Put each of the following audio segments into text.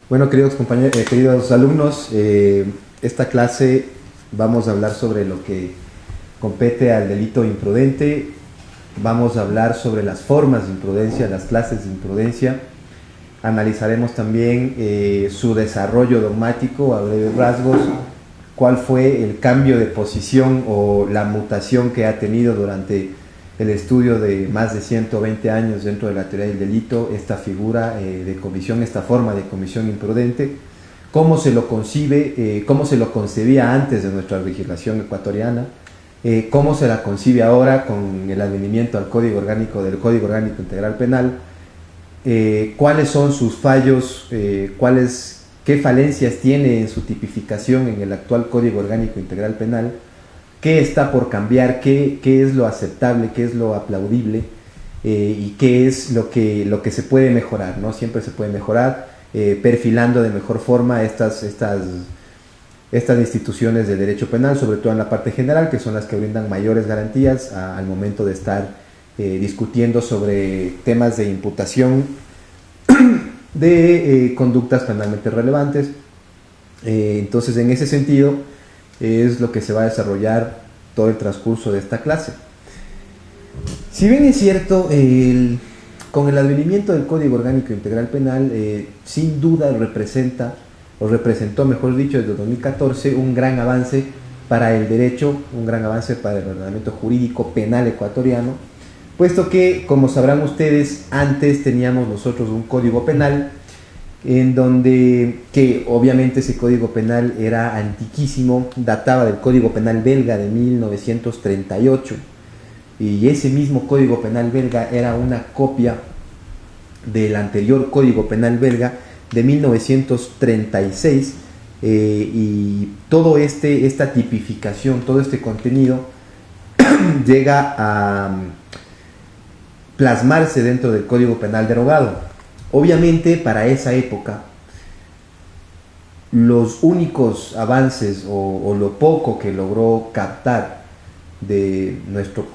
Bueno, queridos compañeros, queridos alumnos, esta clase vamos a hablar sobre lo que compete al delito imprudente. Vamos a hablar sobre las formas de imprudencia, las clases de imprudencia. Analizaremos también su desarrollo dogmático a breves rasgos, cuál fue el cambio de posición o la mutación que ha tenido durante el estudio de más de 120 años dentro de la teoría del delito, esta figura de comisión, esta forma de comisión imprudente, cómo se lo concibe, cómo se lo concebía antes de nuestra legislación ecuatoriana, cómo se la concibe ahora con el advenimiento al Código Orgánico del Código Orgánico Integral Penal, cuáles son sus fallos, qué falencias tiene en su tipificación en el actual Código Orgánico Integral Penal, qué está por cambiar, qué es lo aceptable, qué es lo aplaudible y qué es lo que se puede mejorar, ¿no? Siempre se puede mejorar, perfilando de mejor forma estas instituciones de derecho penal, sobre todo en la parte general, que son las que brindan mayores garantías al momento de estar discutiendo sobre temas de imputación de conductas penalmente relevantes. Entonces, en ese sentido, es lo que se va a desarrollar todo el transcurso de esta clase. Si bien es cierto, con el advenimiento del Código Orgánico Integral Penal, sin duda representó, mejor dicho, desde 2014, un gran avance para el derecho, un gran avance para el ordenamiento jurídico penal ecuatoriano, puesto que, como sabrán ustedes, antes teníamos nosotros un Código Penal en donde, que obviamente ese Código Penal era antiquísimo, databa del Código Penal belga de 1938, y ese mismo Código Penal belga era una copia del anterior Código Penal belga de 1936, y esta tipificación, todo este contenido llega a plasmarse dentro del Código Penal derogado. Obviamente, para esa época, los únicos avances o lo poco que logró captar de nuestro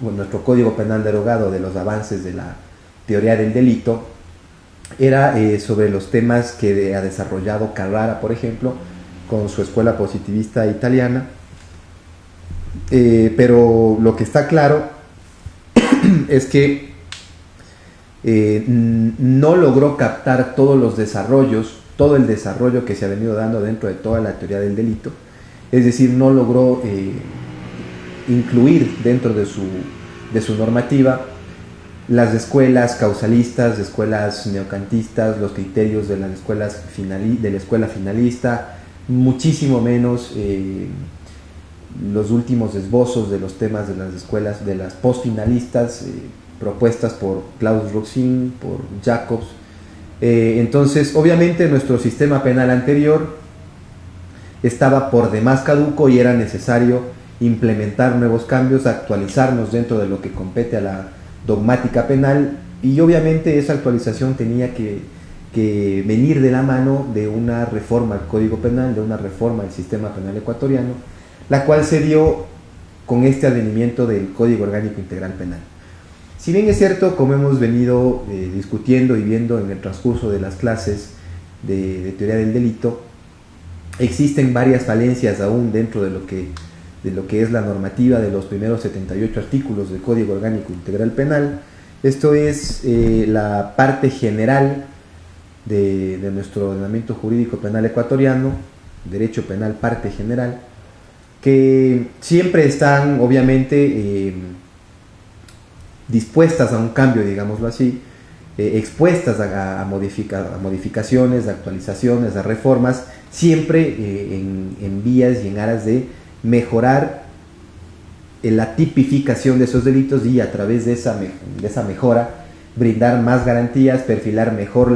Código Penal derogado, de los avances de la teoría del delito, era sobre los temas que ha desarrollado Carrara, por ejemplo, con su escuela positivista italiana. Pero lo que está claro es que no logró captar todos los desarrollos, todo el desarrollo que se ha venido dando dentro de toda la teoría del delito, es decir, no logró incluir dentro de su normativa las escuelas causalistas, escuelas neocantistas, los criterios de las escuelas de la escuela finalista, muchísimo menos los últimos esbozos de los temas de las escuelas, de las postfinalistas, propuestas por Klaus Roxin, por Jacobs. Entonces, obviamente, nuestro sistema penal anterior estaba por demás caduco y era necesario implementar nuevos cambios, actualizarnos dentro de lo que compete a la dogmática penal, y obviamente esa actualización tenía que venir de la mano de una reforma al Código Penal, de una reforma al sistema penal ecuatoriano, la cual se dio con este advenimiento del Código Orgánico Integral Penal. Si bien es cierto, como hemos venido discutiendo y viendo en el transcurso de las clases de teoría del delito, existen varias falencias aún dentro de lo que es la normativa de los primeros 78 artículos del Código Orgánico Integral Penal. Esto es la parte general de nuestro ordenamiento jurídico penal ecuatoriano, derecho penal parte general, que siempre están obviamente dispuestas a un cambio, digámoslo así, expuestas a modificaciones, a actualizaciones, a reformas, siempre en vías y en aras de mejorar la tipificación de esos delitos, y a través de esa mejora brindar más garantías, perfilar mejor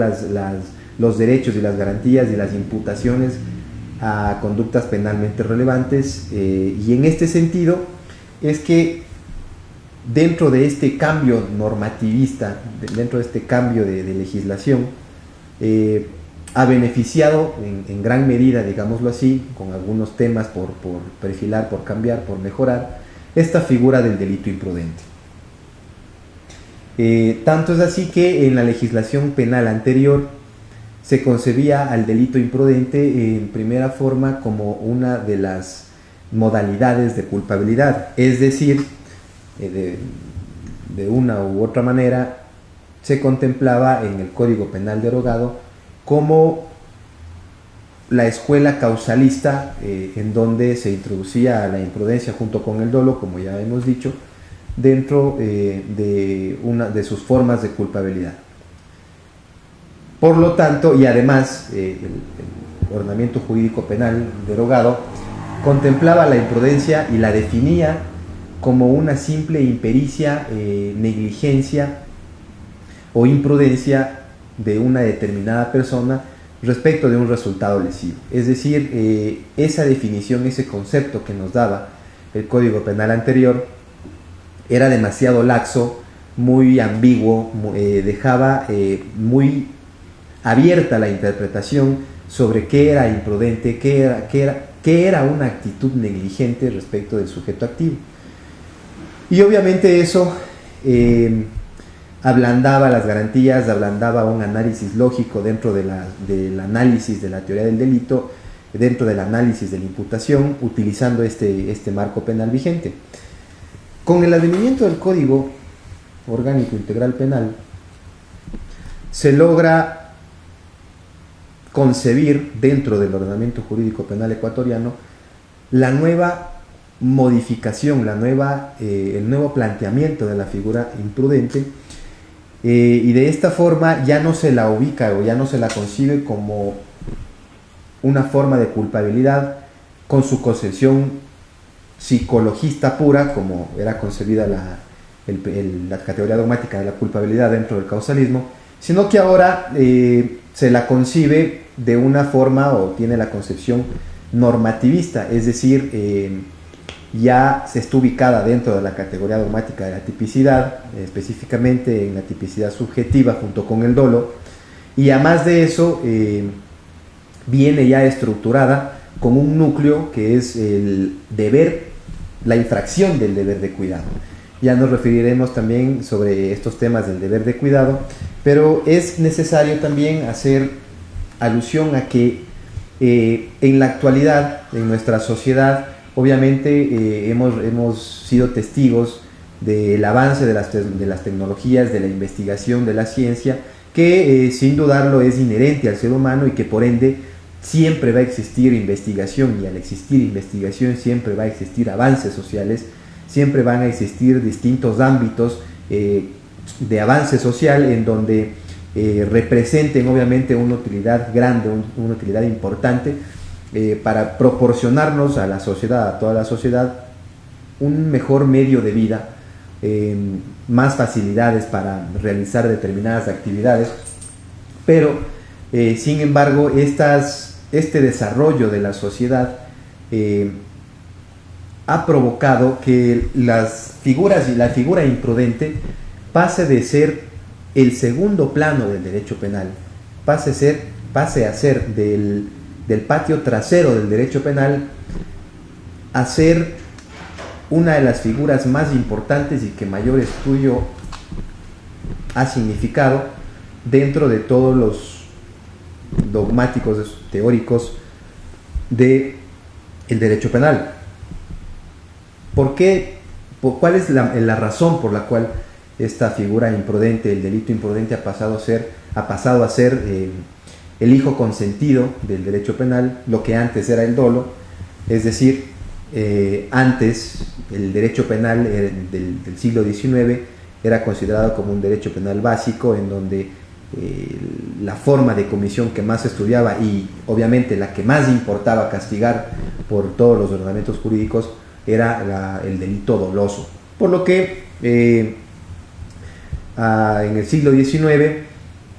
los derechos y las garantías y las imputaciones a conductas penalmente relevantes. Y en este sentido es que dentro de este cambio normativista, dentro de este cambio de legislación, ha beneficiado en gran medida, digámoslo así, con algunos temas por perfilar, por cambiar, por mejorar, esta figura del delito imprudente. Tanto es así que en la legislación penal anterior se concebía al delito imprudente en primera forma como una de las modalidades de culpabilidad, es decir, de una u otra manera se contemplaba en el Código Penal derogado como la escuela causalista, en donde se introducía la imprudencia junto con el dolo, como ya hemos dicho, dentro de una de sus formas de culpabilidad. Por lo tanto, y además, el ordenamiento jurídico penal derogado contemplaba la imprudencia y la definía como una simple impericia, negligencia o imprudencia de una determinada persona respecto de un resultado lesivo. Es decir, esa definición, ese concepto que nos daba el Código Penal anterior era demasiado laxo, muy ambiguo, dejaba muy abierta la interpretación sobre qué era imprudente, qué era una actitud negligente respecto del sujeto activo. Y obviamente eso ablandaba las garantías, ablandaba un análisis lógico dentro del análisis de la teoría del delito, dentro del análisis de la imputación, utilizando este marco penal vigente. Con el advenimiento del Código Orgánico Integral Penal, se logra concebir dentro del ordenamiento jurídico penal ecuatoriano la nueva modificación, el nuevo planteamiento de la figura imprudente, y de esta forma ya no se la ubica o ya no se la concibe como una forma de culpabilidad con su concepción psicologista pura, como era concebida la categoría dogmática de la culpabilidad dentro del causalismo, sino que ahora se la concibe de una forma, o tiene la concepción normativista, es decir, ya se está ubicada dentro de la categoría dogmática de la tipicidad, específicamente en la tipicidad subjetiva junto con el dolo, y además de eso viene ya estructurada con un núcleo que es el deber, la infracción del deber de cuidado. Ya nos referiremos también sobre estos temas del deber de cuidado, pero es necesario también hacer alusión a que en la actualidad, en nuestra sociedad, obviamente hemos sido testigos del avance de las tecnologías, de la investigación, de la ciencia, que sin dudarlo es inherente al ser humano y que por ende siempre va a existir investigación, y al existir investigación siempre va a existir avances sociales, siempre van a existir distintos ámbitos de avance social en donde representen obviamente una utilidad grande, una utilidad importante para proporcionarnos a la sociedad, a toda la sociedad, un mejor medio de vida, más facilidades para realizar determinadas actividades, pero sin embargo este desarrollo de la sociedad ha provocado que las figuras y la figura imprudente pase de ser el segundo plano del derecho penal, pase a ser del patio trasero del derecho penal a ser una de las figuras más importantes y que mayor estudio ha significado dentro de todos los dogmáticos teóricos del derecho penal. ¿Por qué? ¿Cuál es la razón por la cual esta figura imprudente, el delito imprudente, ha pasado a ser el hijo consentido del derecho penal, lo que antes era el dolo? Es decir, antes el derecho penal del siglo XIX era considerado como un derecho penal básico, en donde la forma de comisión que más se estudiaba y obviamente la que más importaba castigar por todos los ordenamientos jurídicos era el delito doloso. Por lo que en el siglo XIX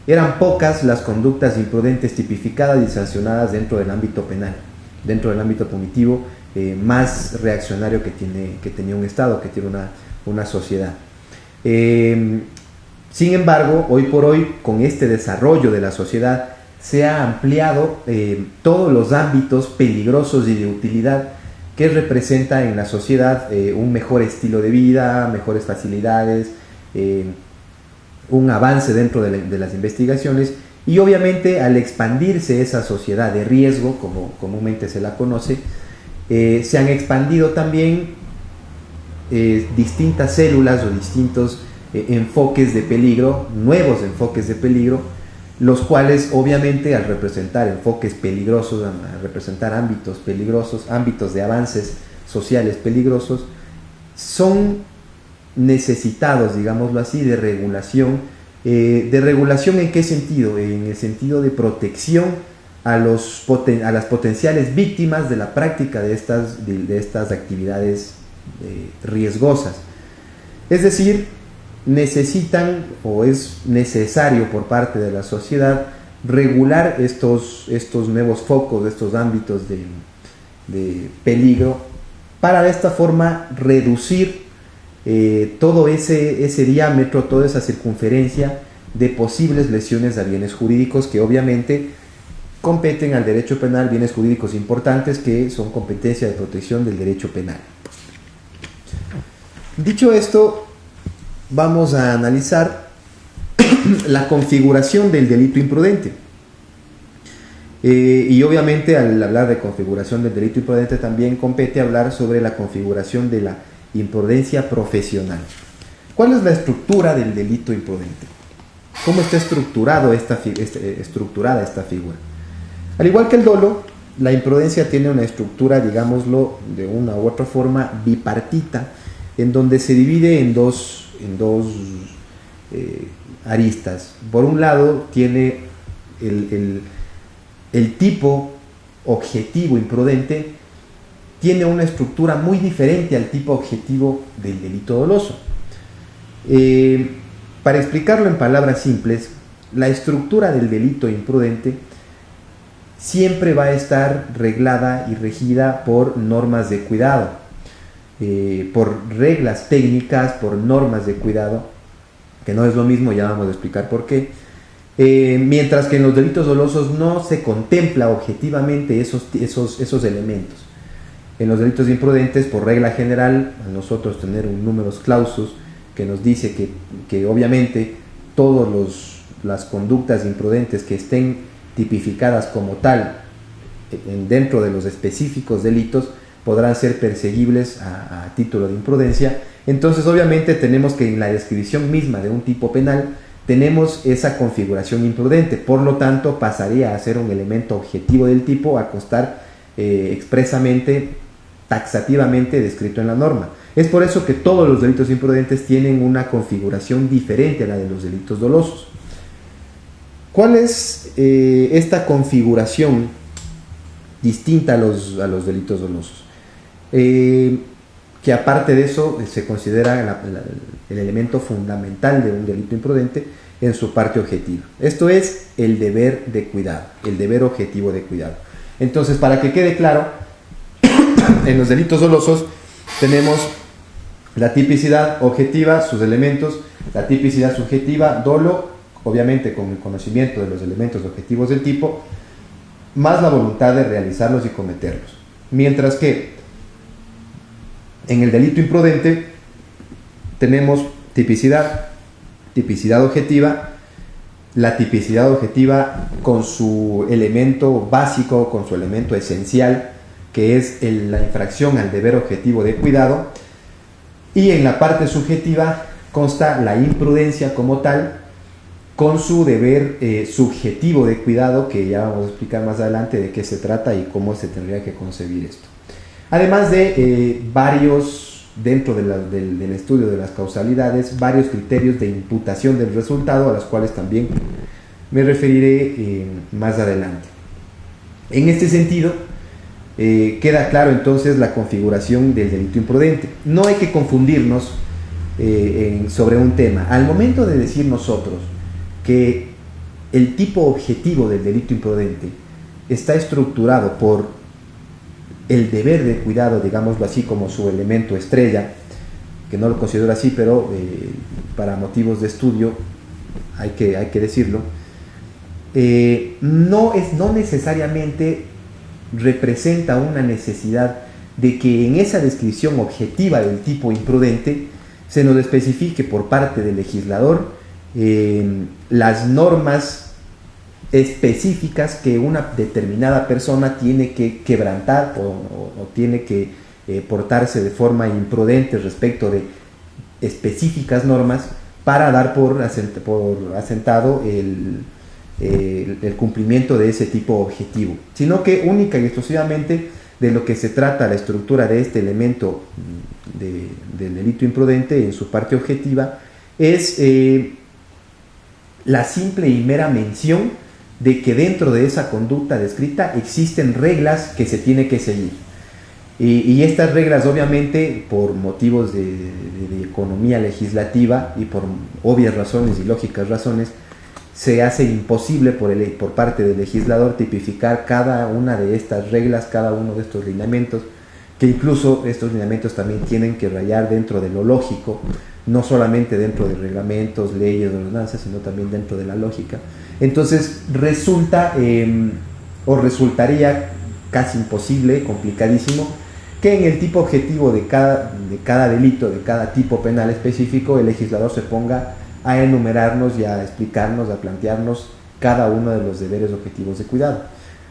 eran pocas las conductas imprudentes tipificadas y sancionadas dentro del ámbito penal, dentro del ámbito punitivo más reaccionario que tenía un Estado, que tiene una sociedad. Sin embargo, hoy por hoy, con este desarrollo de la sociedad, se ha ampliado todos los ámbitos peligrosos y de utilidad que representa en la sociedad un mejor estilo de vida, mejores facilidades, un avance dentro de las investigaciones Y obviamente al expandirse esa sociedad de riesgo, como comúnmente se la conoce, se han expandido también distintas células o distintos enfoques de peligro, nuevos enfoques de peligro, los cuales obviamente al representar enfoques peligrosos, al representar ámbitos peligrosos, ámbitos de avances sociales peligrosos, son necesitados, digámoslo así, de regulación. ¿De regulación en qué sentido? En el sentido de protección a las potenciales víctimas de la práctica de estas actividades riesgosas. Es decir, necesitan o es necesario por parte de la sociedad regular estos nuevos focos, estos ámbitos de peligro, para de esta forma reducir todo ese diámetro, toda esa circunferencia de posibles lesiones a bienes jurídicos que obviamente competen al derecho penal, bienes jurídicos importantes que son competencia de protección del derecho penal. Dicho esto, vamos a analizar la configuración del delito imprudente. Y obviamente al hablar de configuración del delito imprudente también compete hablar sobre la configuración de la imprudencia profesional. ¿Cuál es la estructura del delito imprudente? ¿Cómo está estructurada esta figura? Al igual que el dolo, la imprudencia tiene una estructura, digámoslo de una u otra forma, bipartita, en donde se divide en dos aristas. Por un lado tiene el tipo objetivo imprudente, tiene una estructura muy diferente al tipo objetivo del delito doloso. Para explicarlo en palabras simples, la estructura del delito imprudente siempre va a estar reglada y regida por normas de cuidado, por reglas técnicas, por normas de cuidado, que no es lo mismo, ya vamos a explicar por qué. Mientras que en los delitos dolosos no se contempla objetivamente esos elementos. En los delitos imprudentes, por regla general, a nosotros tener un numerus clausus que nos dice que obviamente todas las conductas imprudentes que estén tipificadas como tal dentro de los específicos delitos podrán ser perseguibles a título de imprudencia. Entonces obviamente tenemos que en la descripción misma de un tipo penal tenemos esa configuración imprudente, por lo tanto pasaría a ser un elemento objetivo del tipo a constar expresamente, taxativamente descrito en la norma. Es por eso que todos los delitos imprudentes tienen una configuración diferente a la de los delitos dolosos. ¿Cuál es esta configuración distinta a los delitos dolosos? Que aparte de eso se considera el elemento fundamental de un delito imprudente en su parte objetiva. Esto es el deber de cuidado, el deber objetivo de cuidado. Entonces, para que quede claro, en los delitos dolosos tenemos la tipicidad objetiva, sus elementos, la tipicidad subjetiva, dolo, obviamente con el conocimiento de los elementos objetivos del tipo, más la voluntad de realizarlos y cometerlos. Mientras que en el delito imprudente tenemos tipicidad objetiva, la tipicidad objetiva con su elemento básico, con su elemento esencial, que es la infracción al deber objetivo de cuidado, y en la parte subjetiva consta la imprudencia como tal, con su deber subjetivo de cuidado, que ya vamos a explicar más adelante de qué se trata y cómo se tendría que concebir esto. Además de dentro del estudio de las causalidades, varios criterios de imputación del resultado, a los cuales también me referiré más adelante. En este sentido, queda claro entonces la configuración del delito imprudente. No hay que confundirnos sobre un tema. Al momento de decir nosotros que el tipo objetivo del delito imprudente está estructurado por el deber de cuidado, digámoslo así, como su elemento estrella, que no lo considero así, pero para motivos de estudio hay que decirlo, no necesariamente representa una necesidad de que en esa descripción objetiva del tipo imprudente se nos especifique por parte del legislador las normas específicas que una determinada persona tiene que quebrantar o tiene que portarse de forma imprudente respecto de específicas normas para dar por asentado el cumplimiento de ese tipo objetivo, sino que única y exclusivamente de lo que se trata la estructura de este elemento del delito imprudente en su parte objetiva es la simple y mera mención de que dentro de esa conducta descrita existen reglas que se tiene que seguir. Y estas reglas, obviamente, por motivos de economía legislativa y por obvias razones y lógicas razones, se hace imposible por parte del legislador tipificar cada una de estas reglas, cada uno de estos lineamientos, que incluso estos lineamientos también tienen que rayar dentro de lo lógico, no solamente dentro de reglamentos, leyes, ordenanzas, sino también dentro de la lógica. Entonces resultaría casi imposible, complicadísimo, que en el tipo objetivo de cada delito, de cada tipo penal específico, el legislador se ponga a enumerarnos y a explicarnos, a plantearnos cada uno de los deberes objetivos de cuidado.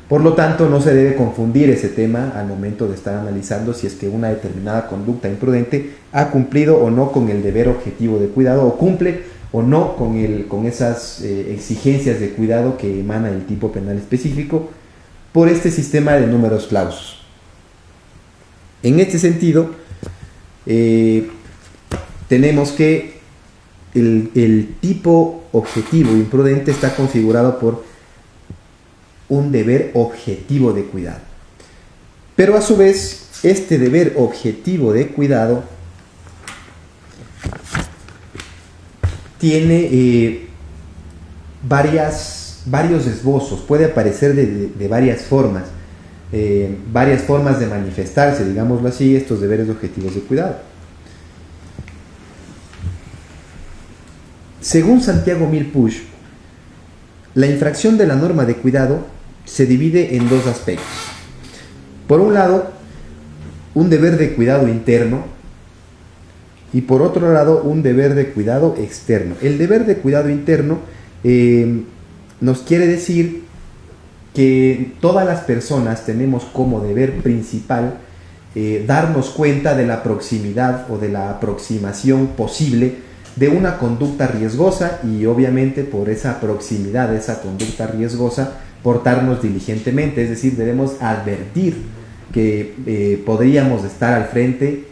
Por lo tanto, no se debe confundir ese tema al momento de estar analizando si es que una determinada conducta imprudente ha cumplido o no con el deber objetivo de cuidado, o cumple o no con esas exigencias de cuidado que emana el tipo penal específico por este sistema de números clausus. En este sentido, tenemos que el tipo objetivo imprudente está configurado por un deber objetivo de cuidado. Pero a su vez, este deber objetivo de cuidado tiene varios esbozos, puede aparecer de varias formas de manifestarse, digámoslo así, estos deberes objetivos de cuidado. Según Santiago Milpuch, la infracción de la norma de cuidado se divide en dos aspectos. Por un lado, un deber de cuidado interno y por otro lado, un deber de cuidado externo. El deber de cuidado interno nos quiere decir que todas las personas tenemos como deber principal darnos cuenta de la proximidad o de la aproximación posible de una conducta riesgosa y obviamente por esa proximidad de esa conducta riesgosa portarnos diligentemente, es decir, debemos advertir que podríamos estar al frente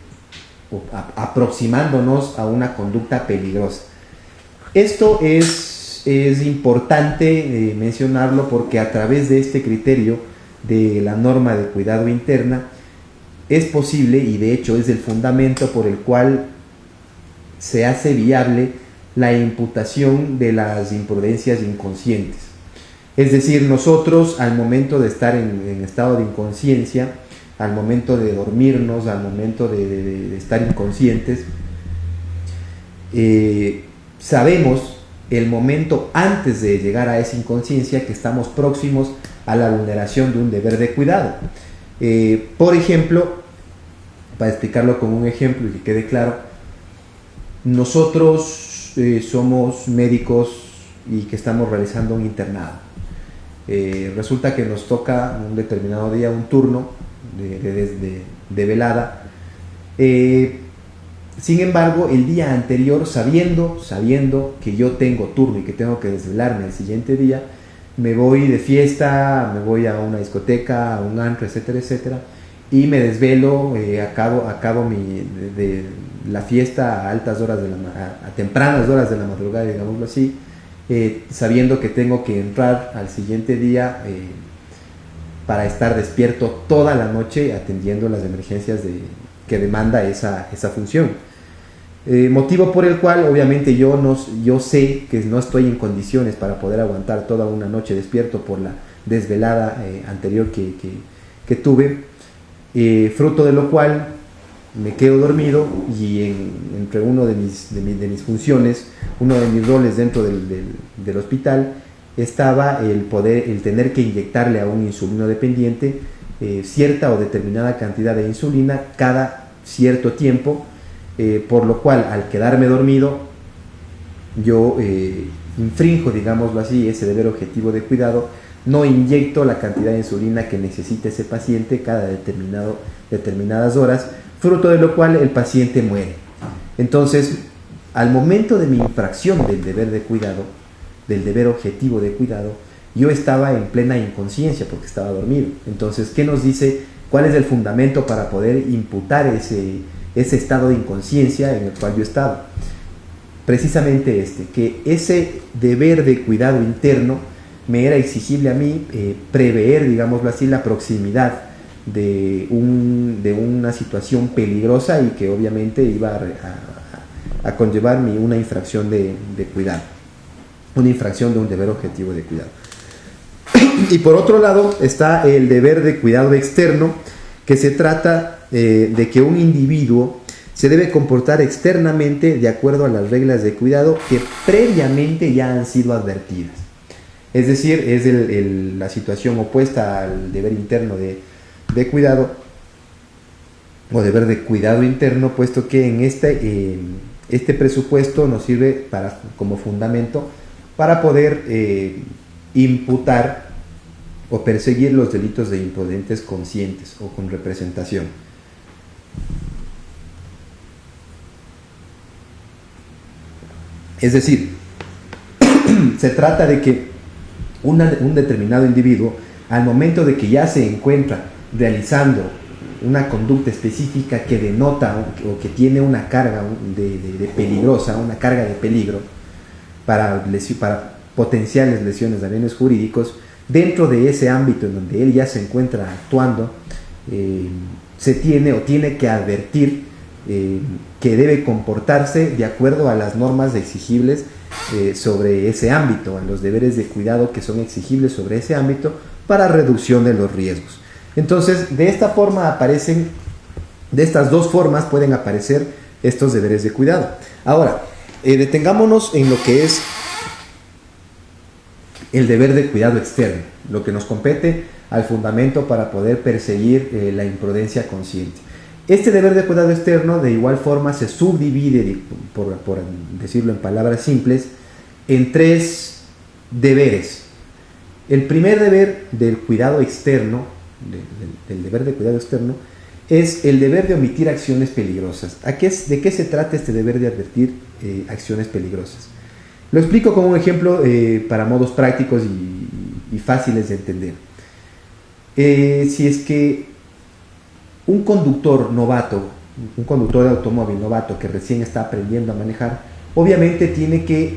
o aproximándonos a una conducta peligrosa. Esto es importante mencionarlo porque a través de este criterio de la norma de cuidado interna es posible, y de hecho es el fundamento por el cual se hace viable la imputación de las imprudencias inconscientes. Es decir, nosotros al momento de estar en estado de inconsciencia, al momento de dormirnos, al momento de estar inconscientes, sabemos el momento antes de llegar a esa inconsciencia que estamos próximos a la vulneración de un deber de cuidado. Por ejemplo, para explicarlo con un ejemplo y que quede claro, nosotros somos médicos y que estamos realizando un internado. Resulta que nos toca un determinado día un turno de velada. Sin embargo, el día anterior, sabiendo que yo tengo turno y que tengo que desvelarme el siguiente día, me voy de fiesta, me voy a una discoteca, a un antro, etcétera, etcétera, y me desvelo, acabo la fiesta a tempranas horas de la madrugada, digámoslo así, sabiendo que tengo que entrar al siguiente día para estar despierto toda la noche atendiendo las emergencias que demanda esa función. Motivo por el cual obviamente yo sé que no estoy en condiciones para poder aguantar toda una noche despierto por la desvelada anterior que tuve, fruto de lo cual me quedo dormido y entre uno de mis funciones, uno de mis roles dentro del hospital estaba el tener que inyectarle a un insulino dependiente cierta o determinada cantidad de insulina cada cierto tiempo, por lo cual al quedarme dormido yo infrinjo, digámoslo así, ese deber objetivo de cuidado, no inyecto la cantidad de insulina que necesita ese paciente cada determinadas horas, fruto de lo cual el paciente muere. Entonces, al momento de mi infracción del deber de cuidado, del deber objetivo de cuidado, yo estaba en plena inconsciencia porque estaba dormido. Entonces, ¿qué nos dice? ¿Cuál es el fundamento para poder imputar ese estado de inconsciencia en el cual yo estaba? Precisamente que ese deber de cuidado interno me era exigible a mí prever, digámoslo así, la proximidad de una situación peligrosa y que obviamente iba a conllevarme una infracción de cuidado, una infracción de un deber objetivo de cuidado. Y por otro lado está el deber de cuidado externo, que se trata de que un individuo se debe comportar externamente de acuerdo a las reglas de cuidado que previamente ya han sido advertidas. Es decir, es la situación opuesta al deber interno de cuidado o deber de cuidado interno, puesto que en este presupuesto nos sirve como fundamento para poder imputar o perseguir los delitos de imprudentes conscientes o con representación. Es decir, se trata de que un determinado individuo, al momento de que ya se encuentra realizando una conducta específica que denota o que tiene una carga de peligrosa, una carga de peligro para potenciales lesiones de bienes jurídicos, dentro de ese ámbito en donde él ya se encuentra actuando, se tiene que advertir que debe comportarse de acuerdo a las normas exigibles sobre ese ámbito, a los deberes de cuidado que son exigibles sobre ese ámbito para reducción de los riesgos. Entonces, de estas dos formas pueden aparecer estos deberes de cuidado. Ahora, detengámonos en lo que es el deber de cuidado externo, lo que nos compete al fundamento para poder perseguir la imprudencia consciente. Este deber de cuidado externo de igual forma se subdivide, por decirlo en palabras simples, en 3 deberes. El primer deber del cuidado externo, del deber de cuidado externo, es el deber de omitir acciones peligrosas. ¿De qué se trata este deber de advertir acciones peligrosas? Lo explico con un ejemplo para modos prácticos y fáciles de entender. Si es que un conductor novato, un conductor de automóvil novato que recién está aprendiendo a manejar, obviamente tiene que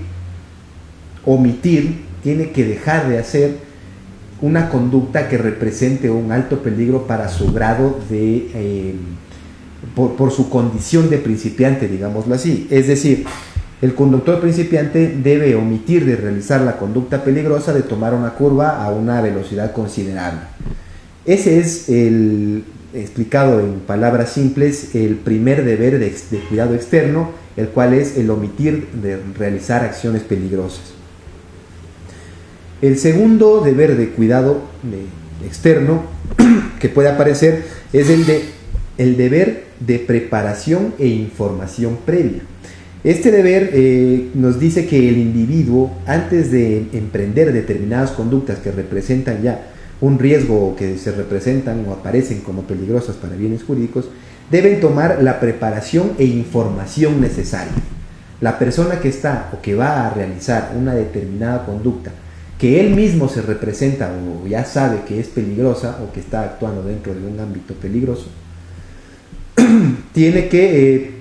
omitir, tiene que dejar de hacer una conducta que represente un alto peligro para su grado por su condición de principiante, digámoslo así. Es decir, el conductor principiante debe omitir de realizar la conducta peligrosa de tomar una curva a una velocidad considerable. Ese es explicado en palabras simples, el primer deber de cuidado externo, el cual es el omitir de realizar acciones peligrosas. El segundo deber de cuidado externo que puede aparecer es el deber de preparación e información previa. Este deber nos dice que el individuo, antes de emprender determinadas conductas que representan ya un riesgo o que se representan o aparecen como peligrosas para bienes jurídicos, deben tomar la preparación e información necesaria. La persona que está o que va a realizar una determinada conducta que él mismo se representa o ya sabe que es peligrosa o que está actuando dentro de un ámbito peligroso, tiene que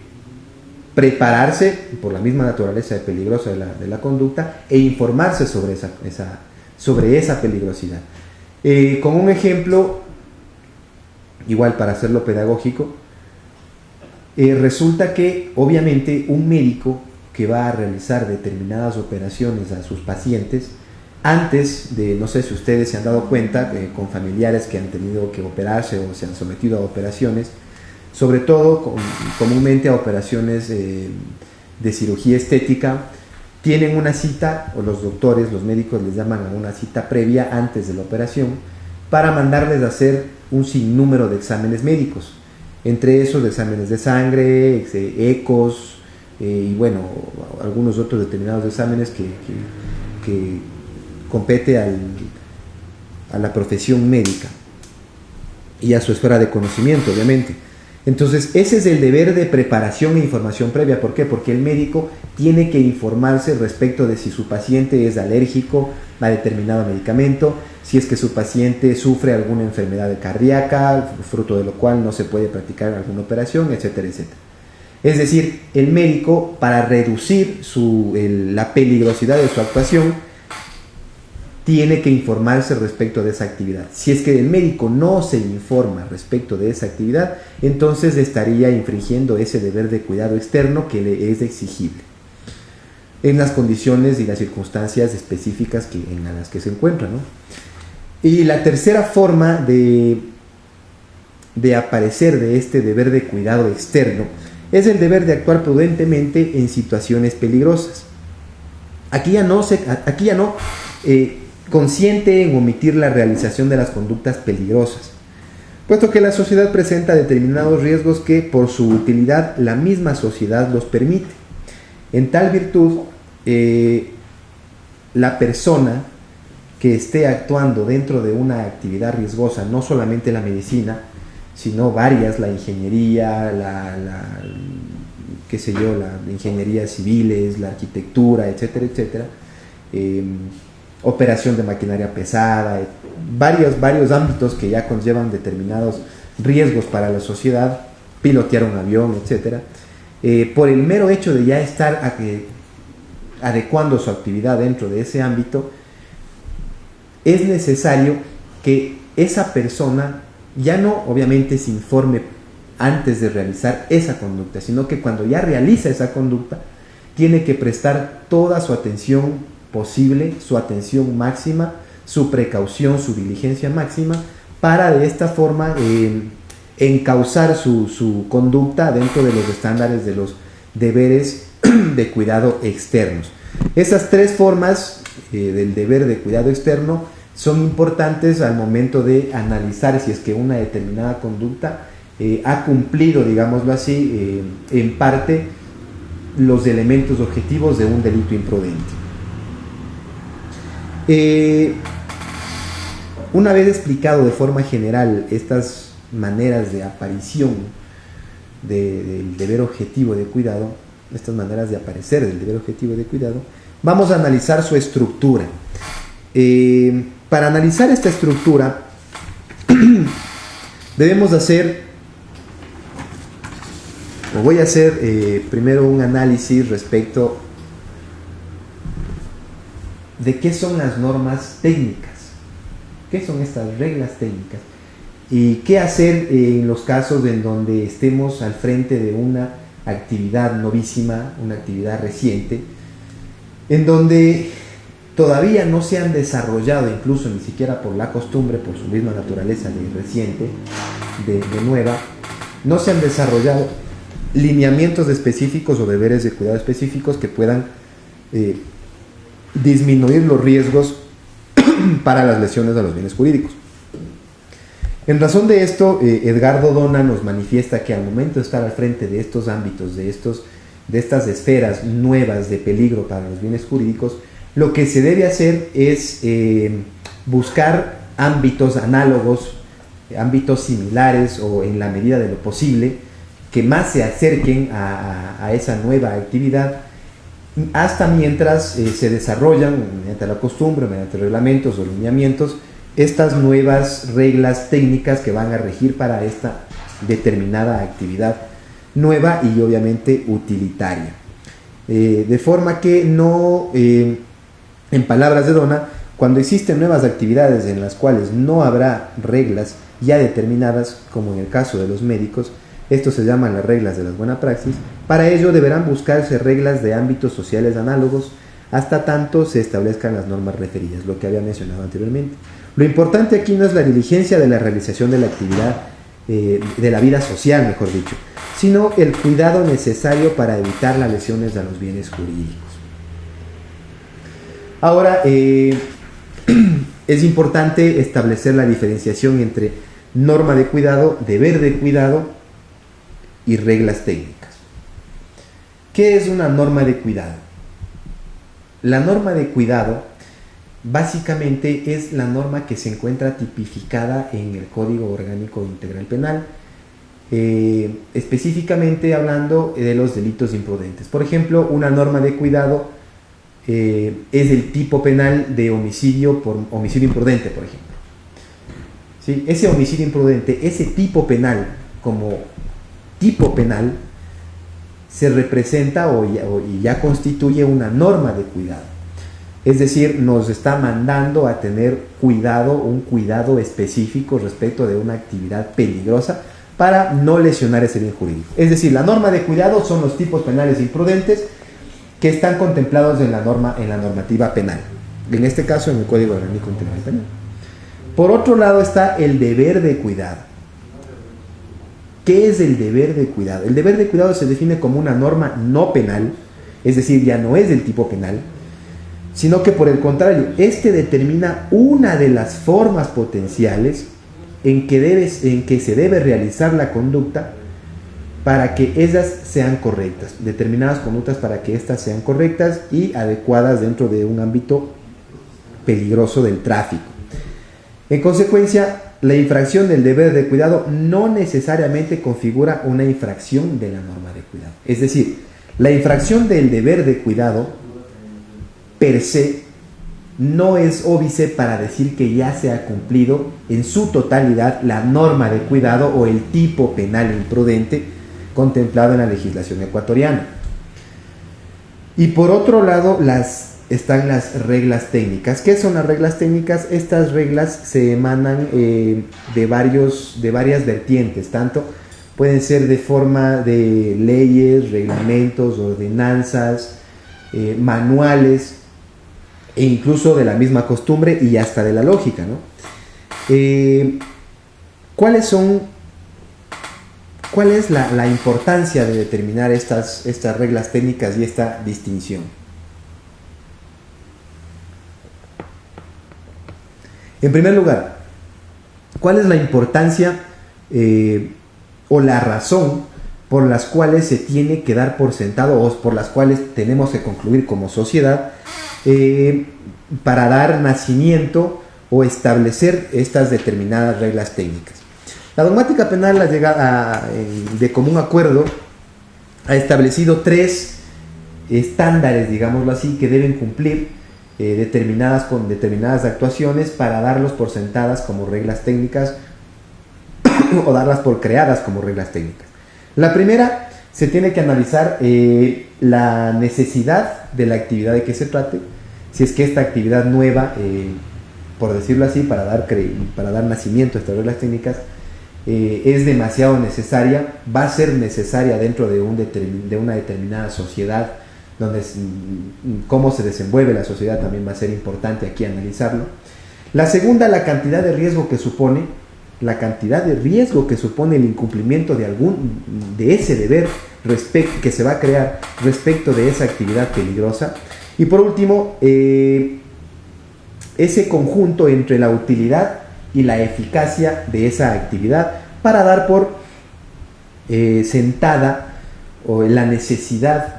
prepararse por la misma naturaleza de peligrosa de la conducta e informarse sobre esa peligrosidad. Con un ejemplo, igual para hacerlo pedagógico, resulta que obviamente un médico que va a realizar determinadas operaciones a sus pacientes, antes de, no sé si ustedes se han dado cuenta, con familiares que han tenido que operarse o se han sometido a operaciones, sobre todo comúnmente a operaciones de cirugía estética, tienen una cita, o los doctores, los médicos les llaman a una cita previa antes de la operación, para mandarles a hacer un sinnúmero de exámenes médicos, entre esos exámenes de sangre, ecos, y bueno, algunos otros determinados exámenes que compete a la profesión médica y a su esfera de conocimiento, obviamente. Entonces, ese es el deber de preparación e información previa. ¿Por qué? Porque el médico tiene que informarse respecto de si su paciente es alérgico a determinado medicamento, si es que su paciente sufre alguna enfermedad cardíaca, fruto de lo cual no se puede practicar alguna operación, etcétera, etcétera. Es decir, el médico, para reducir la peligrosidad de su actuación, tiene que informarse respecto de esa actividad. Si es que el médico no se informa respecto de esa actividad, entonces estaría infringiendo ese deber de cuidado externo que le es exigible en las condiciones y las circunstancias específicas en las que se encuentra, ¿no? Y la tercera forma de aparecer de este deber de cuidado externo es el deber de actuar prudentemente en situaciones peligrosas. Aquí ya no consciente en omitir la realización de las conductas peligrosas, puesto que la sociedad presenta determinados riesgos que por su utilidad la misma sociedad los permite. En tal virtud, la persona que esté actuando dentro de una actividad riesgosa, no solamente la medicina, sino varias, la ingeniería, la ingeniería civiles, la arquitectura, etcétera, etcétera, operación de maquinaria pesada, varios ámbitos que ya conllevan determinados riesgos para la sociedad, pilotear un avión, etcétera, por el mero hecho de ya estar adecuando su actividad dentro de ese ámbito, es necesario que esa persona ya no obviamente se informe antes de realizar esa conducta, sino que cuando ya realiza esa conducta, tiene que prestar toda su atención posible, su atención máxima, su precaución, su diligencia máxima, para de esta forma encauzar su conducta dentro de los estándares de los deberes de cuidado externos. Esas tres formas del deber de cuidado externo son importantes al momento de analizar si es que una determinada conducta ha cumplido, digámoslo así, en parte los elementos objetivos de un delito imprudente. Una vez explicado de forma general estas maneras de aparición del deber objetivo de cuidado, estas maneras de aparecer del deber objetivo de cuidado, vamos a analizar su estructura. Para analizar esta estructura debemos voy a hacer primero un análisis respecto de qué son las normas técnicas, qué son estas reglas técnicas y qué hacer en los casos en donde estemos al frente de una actividad novísima, una actividad reciente, en donde todavía no se han desarrollado, incluso ni siquiera por la costumbre, por su misma naturaleza de reciente, de nueva, no se han desarrollado lineamientos específicos o deberes de cuidado específicos que puedan disminuir los riesgos para las lesiones a los bienes jurídicos. En razón de esto, Edgardo Dona nos manifiesta que al momento de estar al frente de estos ámbitos, de estas esferas nuevas de peligro para los bienes jurídicos, lo que se debe hacer es buscar ámbitos análogos, ámbitos similares o en la medida de lo posible, que más se acerquen a esa nueva actividad, hasta mientras se desarrollan, mediante la costumbre, mediante reglamentos o lineamientos, estas nuevas reglas técnicas que van a regir para esta determinada actividad nueva y obviamente utilitaria. De forma que no, en palabras de Dona, cuando existen nuevas actividades en las cuales no habrá reglas ya determinadas, como en el caso de los médicos, esto se llaman las reglas de la buena praxis. Para ello deberán buscarse reglas de ámbitos sociales análogos hasta tanto se establezcan las normas referidas, lo que había mencionado anteriormente. Lo importante aquí no es la diligencia de la realización de la actividad, de la vida social, mejor dicho, sino el cuidado necesario para evitar las lesiones a los bienes jurídicos. Ahora, es importante establecer la diferenciación entre norma de cuidado, deber de cuidado y reglas técnicas. ¿Qué es una norma de cuidado? La norma de cuidado básicamente es la norma que se encuentra tipificada en el Código Orgánico Integral Penal, específicamente hablando de los delitos imprudentes. Por ejemplo, una norma de cuidado es el tipo penal de homicidio por homicidio imprudente, por ejemplo. ¿Sí? Ese homicidio imprudente, ese tipo penal, como tipo penal, se representa y ya constituye una norma de cuidado. Es decir, nos está mandando a tener cuidado, un cuidado específico respecto de una actividad peligrosa para no lesionar ese bien jurídico. Es decir, la norma de cuidado son los tipos penales imprudentes que están contemplados en la normativa penal. En este caso, en el Código Orgánico Integral Penal. Por otro lado está el deber de cuidado. ¿Qué es el deber de cuidado? El deber de cuidado se define como una norma no penal, es decir, ya no es del tipo penal, sino que por el contrario, este determina una de las formas potenciales en que se debe realizar la conducta para que ellas sean correctas, determinadas conductas para que éstas sean correctas y adecuadas dentro de un ámbito peligroso del tráfico. En consecuencia, la infracción del deber de cuidado no necesariamente configura una infracción de la norma de cuidado. Es decir, la infracción del deber de cuidado per se no es óbice para decir que ya se ha cumplido en su totalidad la norma de cuidado o el tipo penal imprudente contemplado en la legislación ecuatoriana. Y por otro lado, están las reglas técnicas. ¿Qué son las reglas técnicas? Estas reglas se emanan de varias vertientes, tanto pueden ser de forma de leyes, reglamentos, ordenanzas, manuales, e incluso de la misma costumbre y hasta de la lógica, ¿no? ¿Cuál es la importancia de determinar estas reglas técnicas y esta distinción? En primer lugar, ¿cuál es la importancia o la razón por las cuales se tiene que dar por sentado o por las cuales tenemos que concluir como sociedad para dar nacimiento o establecer estas determinadas reglas técnicas? La dogmática penal de común acuerdo ha establecido 3 estándares, digámoslo así, que deben cumplir con determinadas actuaciones para darlos por sentadas como reglas técnicas o darlas por creadas como reglas técnicas. La primera, se tiene que analizar la necesidad de la actividad de que se trate, si es que esta actividad nueva, por decirlo así, para dar nacimiento a estas reglas técnicas, es demasiado necesaria, va a ser necesaria dentro de una determinada sociedad, donde cómo se desenvuelve la sociedad también va a ser importante aquí analizarlo. La segunda, la cantidad de riesgo que supone el incumplimiento de ese deber que se va a crear respecto de esa actividad peligrosa. Y por último, ese conjunto entre la utilidad y la eficacia de esa actividad para dar por sentada o la necesidad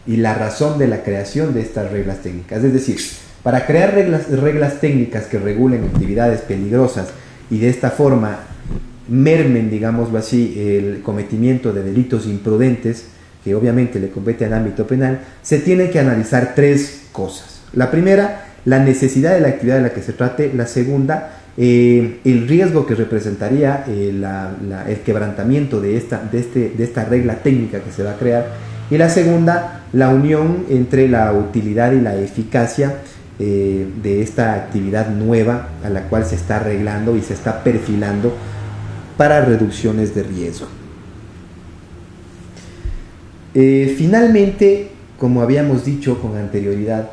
y la razón de la creación de estas reglas técnicas. Es decir, para crear reglas técnicas que regulen actividades peligrosas y de esta forma mermen, digámoslo así, el cometimiento de delitos imprudentes, que obviamente le compete al ámbito penal, se tienen que analizar 3 cosas. La primera, la necesidad de la actividad de la que se trate. La segunda, el riesgo que representaría el quebrantamiento de esta regla técnica que se va a crear. Y la segunda, la unión entre la utilidad y la eficacia de esta actividad nueva a la cual se está arreglando y se está perfilando para reducciones de riesgo. Finalmente, como habíamos dicho con anterioridad,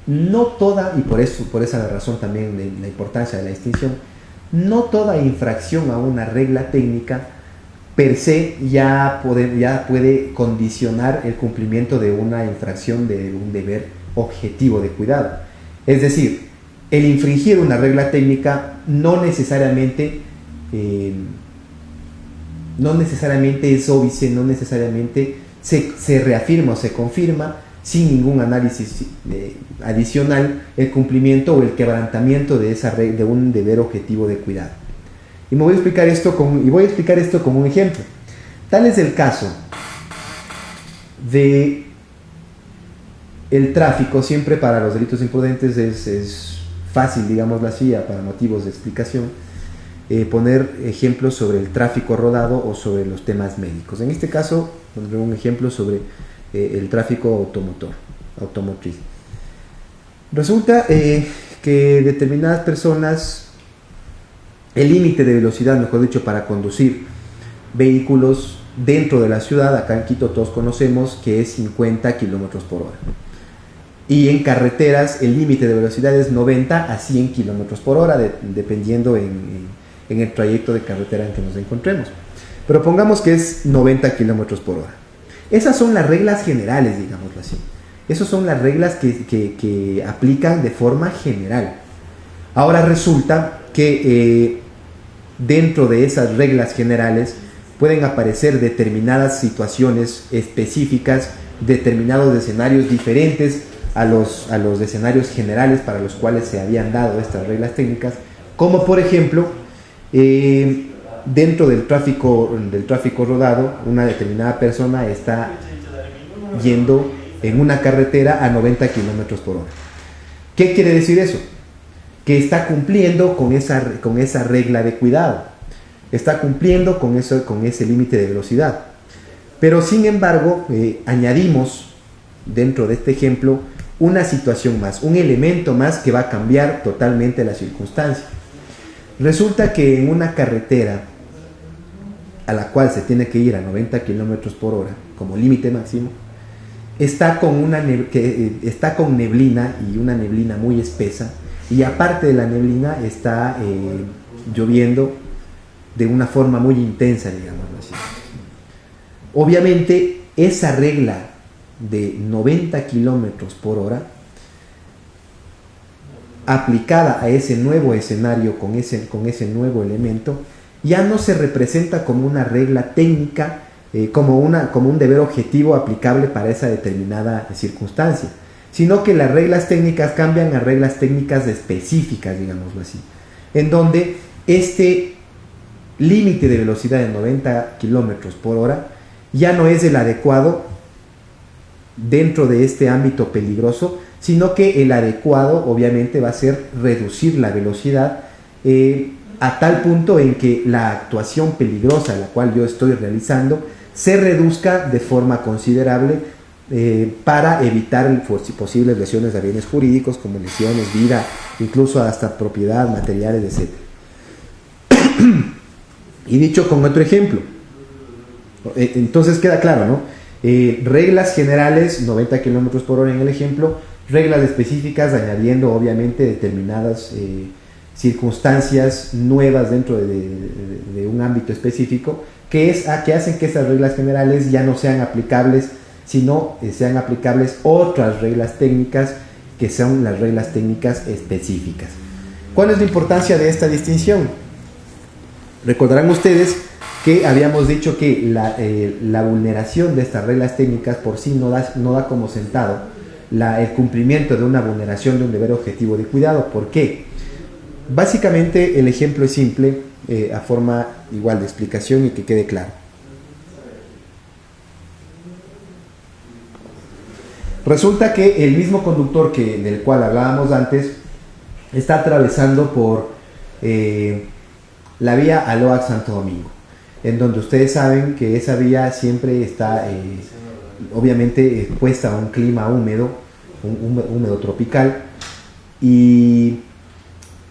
no toda, y por esa razón también de la importancia de la distinción, no toda infracción a una regla técnica per se ya puede condicionar el cumplimiento de una infracción de un deber objetivo de cuidado. Es decir, el infringir una regla técnica no necesariamente es óbice, no necesariamente se reafirma o se confirma sin ningún análisis adicional el cumplimiento o el quebrantamiento de un deber objetivo de cuidado. Y voy a explicar esto con un ejemplo. Tal es el caso de el tráfico. Siempre para los delitos imprudentes es fácil, digámoslo así, para motivos de explicación, poner ejemplos sobre el tráfico rodado o sobre los temas médicos. En este caso, pondré un ejemplo sobre el tráfico automotriz. Resulta que determinadas personas, el límite de velocidad, mejor dicho, para conducir vehículos dentro de la ciudad, acá en Quito todos conocemos que es 50 kilómetros por hora. Y en carreteras el límite de velocidad es 90 a 100 kilómetros por hora, dependiendo en el trayecto de carretera en que nos encontremos. Pero pongamos que es 90 kilómetros por hora. Esas son las reglas generales, digámoslo así. Esas son las reglas que aplican de forma general. Ahora resulta que dentro de esas reglas generales pueden aparecer determinadas situaciones específicas, determinados escenarios diferentes a los escenarios generales para los cuales se habían dado estas reglas técnicas, como por ejemplo, dentro del tráfico rodado, una determinada persona está yendo en una carretera a 90 kilómetros por hora. ¿Qué quiere decir eso? Que está cumpliendo con esa regla de cuidado, está cumpliendo con ese límite de velocidad. Pero sin embargo, añadimos dentro de este ejemplo una situación más, un elemento más que va a cambiar totalmente la circunstancia. Resulta que en una carretera a la cual se tiene que ir a 90 kilómetros por hora como límite máximo, está con neblina, y una neblina muy espesa, y aparte de la neblina está lloviendo de una forma muy intensa, digámoslo así. Obviamente esa regla de 90 kilómetros por hora aplicada a ese nuevo escenario con ese nuevo elemento ya no se representa como una regla técnica, como un deber objetivo aplicable para esa determinada circunstancia, sino que las reglas técnicas cambian a reglas técnicas específicas, digámoslo así, en donde este límite de velocidad de 90 kilómetros por hora ya no es el adecuado dentro de este ámbito peligroso, sino que el adecuado obviamente va a ser reducir la velocidad a tal punto en que la actuación peligrosa la cual yo estoy realizando se reduzca de forma considerable para evitar posibles lesiones a bienes jurídicos, como lesiones, vida, incluso hasta propiedad, materiales, etc. Y dicho con otro ejemplo, entonces queda claro, ¿no? Reglas generales, 90 kilómetros por hora en el ejemplo, reglas específicas añadiendo obviamente determinadas circunstancias nuevas dentro de un ámbito específico, que hacen que esas reglas generales ya no sean aplicables, sino sean aplicables otras reglas técnicas que son las reglas técnicas específicas. ¿Cuál es la importancia de esta distinción? Recordarán ustedes que habíamos dicho que la vulneración de estas reglas técnicas por sí no da como sentado el cumplimiento de una vulneración de un deber objetivo de cuidado. ¿Por qué? Básicamente el ejemplo es simple, a forma igual de explicación y que quede claro. Resulta que el mismo conductor del cual hablábamos antes está atravesando por la vía Aloac-Santo Domingo, en donde ustedes saben que esa vía siempre está obviamente expuesta a un clima húmedo, húmedo tropical, y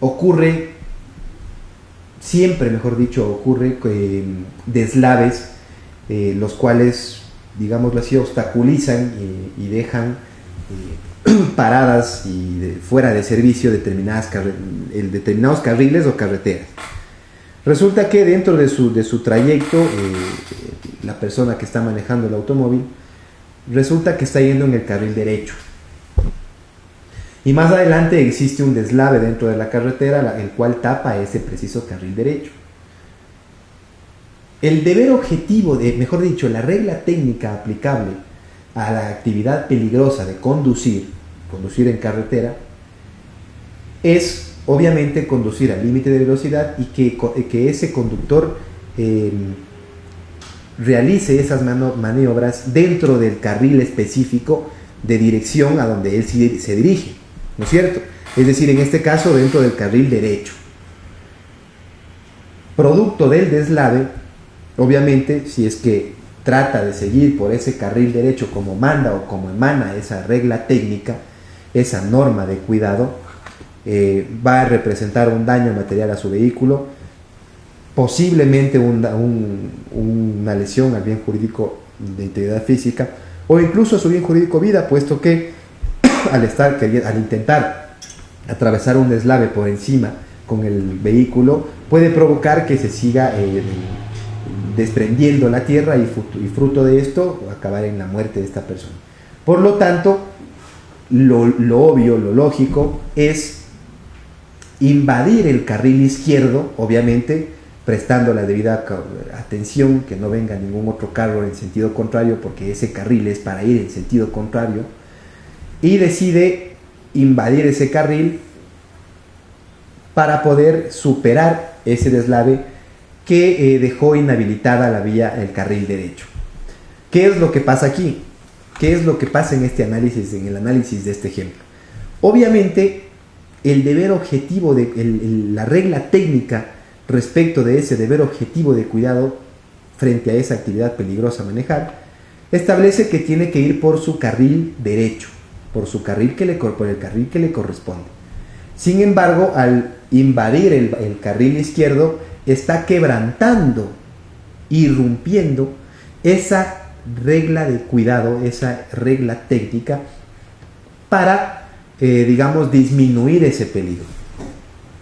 ocurre deslaves, los cuales, digámoslo así, obstaculizan y dejan paradas y fuera de servicio determinados carriles o carreteras. Resulta que dentro de su trayecto, la persona que está manejando el automóvil, resulta que está yendo en el carril derecho. Y más adelante existe un deslave dentro de la carretera, el cual tapa ese preciso carril derecho. El deber objetivo, mejor dicho, la regla técnica aplicable a la actividad peligrosa de conducir en carretera, es obviamente conducir al límite de velocidad y que ese conductor realice esas maniobras dentro del carril específico de dirección a donde él se dirige, ¿no es cierto? Es decir, en este caso dentro del carril derecho. Producto del deslave, obviamente, si es que trata de seguir por ese carril derecho como manda o como emana esa regla técnica, esa norma de cuidado, va a representar un daño material a su vehículo, posiblemente una lesión al bien jurídico de integridad física o incluso a su bien jurídico vida, puesto que al intentar atravesar un deslave por encima con el vehículo puede provocar que se siga desprendiendo la tierra y fruto de esto acabar en la muerte de esta persona. Por lo tanto, lo obvio, lo lógico es invadir el carril izquierdo, obviamente prestando la debida atención, que no venga ningún otro carro en sentido contrario, porque ese carril es para ir en sentido contrario, y decide invadir ese carril para poder superar ese deslave que dejó inhabilitada la vía, el carril derecho. ¿Qué es lo que pasa aquí? ¿Qué es lo que pasa en este análisis, en el análisis de este ejemplo? Obviamente, el deber objetivo, la regla técnica respecto de ese deber objetivo de cuidado frente a esa actividad peligrosa a manejar, establece que tiene que ir por su carril derecho, por el carril que le corresponde. Sin embargo, al invadir el carril izquierdo, está quebrantando, irrumpiendo esa regla de cuidado, esa regla técnica para, disminuir ese peligro.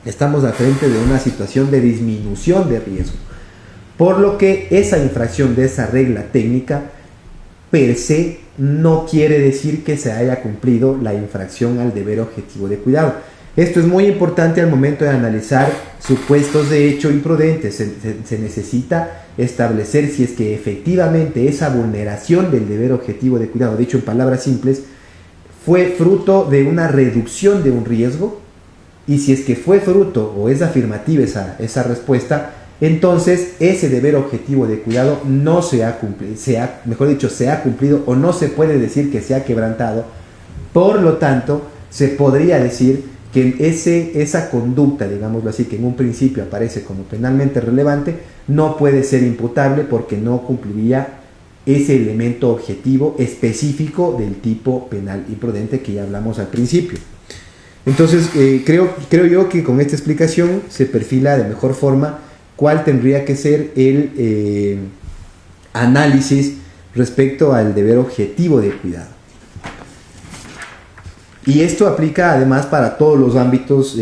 Estamos al frente de una situación de disminución de riesgo, por lo que esa infracción de esa regla técnica per se no quiere decir que se haya cumplido la infracción al deber objetivo de cuidado. Esto es muy importante al momento de analizar supuestos de hecho imprudentes. Se necesita establecer si es que efectivamente esa vulneración del deber objetivo de cuidado, dicho en palabras simples, fue fruto de una reducción de un riesgo, y si es que fue fruto o es afirmativa esa respuesta, entonces ese deber objetivo de cuidado no se ha cumplido, se ha cumplido o no se puede decir que se ha quebrantado. Por lo tanto, se podría decir que esa conducta, digámoslo así, que en un principio aparece como penalmente relevante, no puede ser imputable porque no cumpliría ese elemento objetivo específico del tipo penal imprudente que ya hablamos al principio. Entonces, creo yo que con esta explicación se perfila de mejor forma cuál tendría que ser el análisis respecto al deber objetivo de cuidado. Y esto aplica además para todos los ámbitos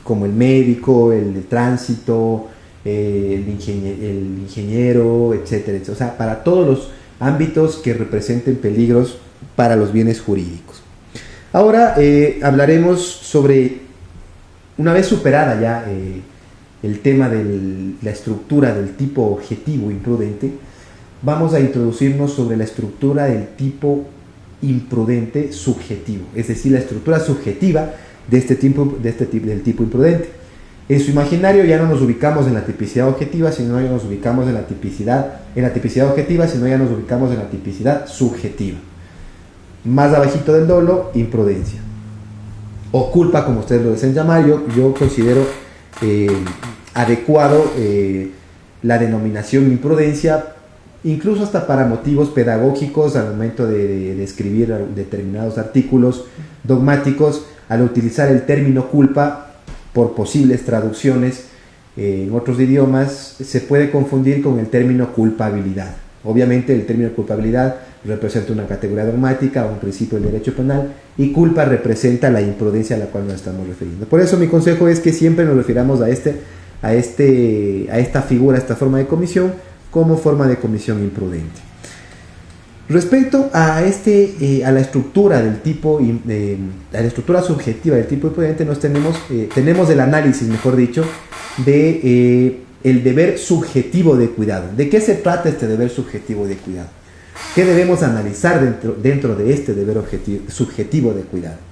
como el médico, el de tránsito, el ingeniero, etcétera, etcétera. O sea, para todos los ámbitos que representen peligros para los bienes jurídicos. Ahora hablaremos sobre, una vez superada ya el tema de la estructura del tipo objetivo imprudente, vamos a introducirnos sobre la estructura del tipo imprudente subjetivo, es decir, la estructura subjetiva del tipo imprudente. En su imaginario ya no nos ubicamos en la tipicidad objetiva, sino ya nos ubicamos en la tipicidad objetiva, sino ya nos ubicamos en la tipicidad subjetiva. Más abajito del dolo, imprudencia o culpa, como ustedes lo deseen llamar. Yo considero adecuado la denominación imprudencia, incluso hasta para motivos pedagógicos al momento de escribir determinados artículos dogmáticos. Al utilizar el término culpa por posibles traducciones en otros idiomas, se puede confundir con el término culpabilidad. Obviamente el término culpabilidad representa una categoría dogmática o un principio del derecho penal, y culpa representa la imprudencia a la cual nos estamos refiriendo. Por eso mi consejo es que siempre nos refiramos a esta figura, a esta forma de comisión, como forma de comisión imprudente. Respecto a la estructura del tipo, a la estructura subjetiva del tipo imprudente, tenemos el análisis, mejor dicho, de el deber subjetivo de cuidado. ¿De qué se trata este deber subjetivo de cuidado? ¿Qué debemos analizar dentro de este deber subjetivo de cuidado?